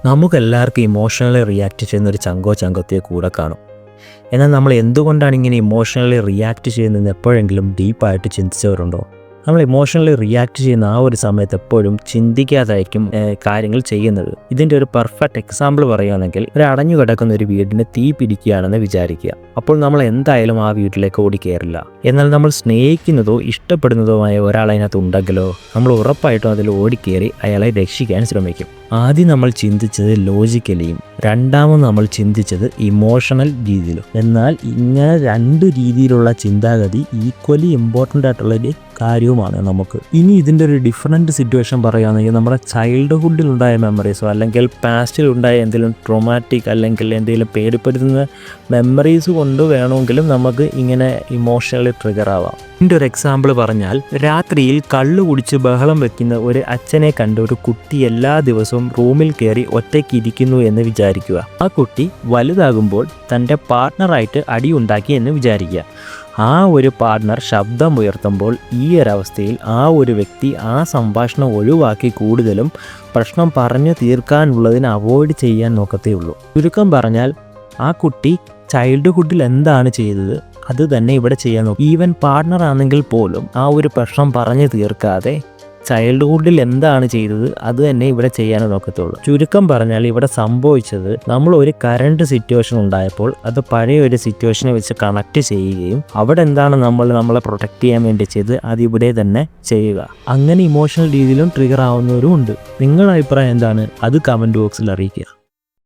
നമുക്കെല്ലാവർക്കും emotionally react ചെയ്യുന്നൊരു ചങ്കത്തിയെ കൂടെ കാണും. എന്നാൽ നമ്മൾ എന്തുകൊണ്ടാണ് ഇങ്ങനെ ഇമോഷണലി റിയാക്ട് ചെയ്യുന്നതെന്ന് എപ്പോഴെങ്കിലും ഡീപ്പായിട്ട് ചിന്തിച്ചവരുണ്ടോ? നമ്മൾ ഇമോഷണലി റിയാക്ട് ചെയ്യുന്ന ആ ഒരു സമയത്ത് എപ്പോഴും ചിന്തിക്കാതായിരിക്കും കാര്യങ്ങൾ ചെയ്യുന്നത്. ഇതിൻ്റെ ഒരു പെർഫെക്റ്റ് എക്സാമ്പിൾ പറയുകയാണെങ്കിൽ, ഒരു അടഞ്ഞു കിടക്കുന്ന ഒരു വീടിന് തീ പിടിക്കുകയാണെന്ന് വിചാരിക്കുക. അപ്പോൾ നമ്മൾ എന്തായാലും ആ വീട്ടിലേക്ക് ഓടിക്കയറില്ല. എന്നാൽ നമ്മൾ സ്നേഹിക്കുന്നതോ ഇഷ്ടപ്പെടുന്നതോമായ ഒരാൾ അതിനകത്ത് ഉണ്ടെങ്കിലോ നമ്മൾ ഉറപ്പായിട്ടും അതിൽ ഓടിക്കയറി അയാളെ രക്ഷിക്കാൻ ശ്രമിക്കും. ആദ്യം നമ്മൾ ചിന്തിച്ചത് ലോജിക്കലിയും രണ്ടാമത് നമ്മൾ ചിന്തിച്ചത് ഇമോഷണൽ രീതിയിലും. എന്നാൽ ഇങ്ങനെ രണ്ട് രീതിയിലുള്ള ചിന്താഗതി ഈക്വലി ഇമ്പോർട്ടൻ്റ് ആയിട്ടുള്ളൊരു കാര്യവുമാണ് നമുക്ക്. ഇനി ഇതിൻ്റെ ഒരു ഡിഫറെൻറ്റ് സിറ്റുവേഷൻ പറയുകയാണെങ്കിൽ, നമ്മുടെ ചൈൽഡ്ഹുഡിലുണ്ടായ മെമ്മറീസോ അല്ലെങ്കിൽ പാസ്റ്റിലുണ്ടായ എന്തെങ്കിലും ട്രോമാറ്റിക് അല്ലെങ്കിൽ എന്തെങ്കിലും പേടിപ്പെടുത്തുന്ന മെമ്മറീസ് കൊണ്ട് വേണമെങ്കിലും നമുക്ക് ഇങ്ങനെ ഇമോഷണലി ട്രിഗർ ആവാം. ഇതിൻ്റെ ഒരു എക്സാമ്പിൾ പറഞ്ഞാൽ, രാത്രിയിൽ കള്ളു കുടിച്ച് ബഹളം വെക്കുന്ന ഒരു അച്ഛനെ കണ്ട് ഒരു കുട്ടി എല്ലാ ദിവസവും റൂമിൽ കയറി ഒറ്റയ്ക്ക് ഇരിക്കുന്നു എന്ന് വിചാരിക്കുക. ആ കുട്ടി വലുതാകുമ്പോൾ തൻ്റെ പാർട്ട്ണറായിട്ട് അടിയുണ്ടാക്കി എന്ന് വിചാരിക്കുക. ആ ഒരു പാർട്ട്ണർ ശബ്ദം ഉയർത്തുമ്പോൾ ഈ ഒരവസ്ഥയിൽ ആ ഒരു വ്യക്തി ആ സംഭാഷണം ഒഴിവാക്കി കൂടുതലും പ്രശ്നം പറഞ്ഞു തീർക്കാനുള്ളതിന് അവോയ്ഡ് ചെയ്യാൻ നോക്കത്തേ ഉള്ളൂ. ചുരുക്കം പറഞ്ഞാൽ, ആ കുട്ടി ചൈൽഡ്ഹുഡിൽ എന്താണ് ചെയ്തത് അത് തന്നെ ഇവിടെ ചെയ്യാൻ നോക്കും. ഈവൻ പാർട്ട്ണർ ആണെങ്കിൽ പോലും ആ ഒരു പ്രശ്നം പറഞ്ഞു തീർക്കാതെ ചൈൽഡ്ഹുഡിൽ എന്താണ് ചെയ്തത് അത് തന്നെ ഇവിടെ ചെയ്യാനേ നോക്കത്തുള്ളൂ. ചുരുക്കം പറഞ്ഞാൽ, ഇവിടെ സംഭവിച്ചത്, നമ്മൾ ഒരു കറണ്ട് സിറ്റുവേഷൻ ഉണ്ടായപ്പോൾ അത് പഴയ ഒരു സിറ്റുവേഷനെ വെച്ച് കണക്ട് ചെയ്യുകയും അവിടെ എന്താണ് നമ്മളെ പ്രൊട്ടക്ട് ചെയ്യാൻ വേണ്ടി ചെയ്ത് അത് ഇവിടെ തന്നെ ചെയ്യുക. അങ്ങനെ ഇമോഷണൽ രീതിയിലും ട്രിഗർ ആവുന്നവരും ഉണ്ട്. നിങ്ങളുടെ അഭിപ്രായം എന്താണ്? അത് കമൻറ്റ് ബോക്സിൽ അറിയിക്കുക.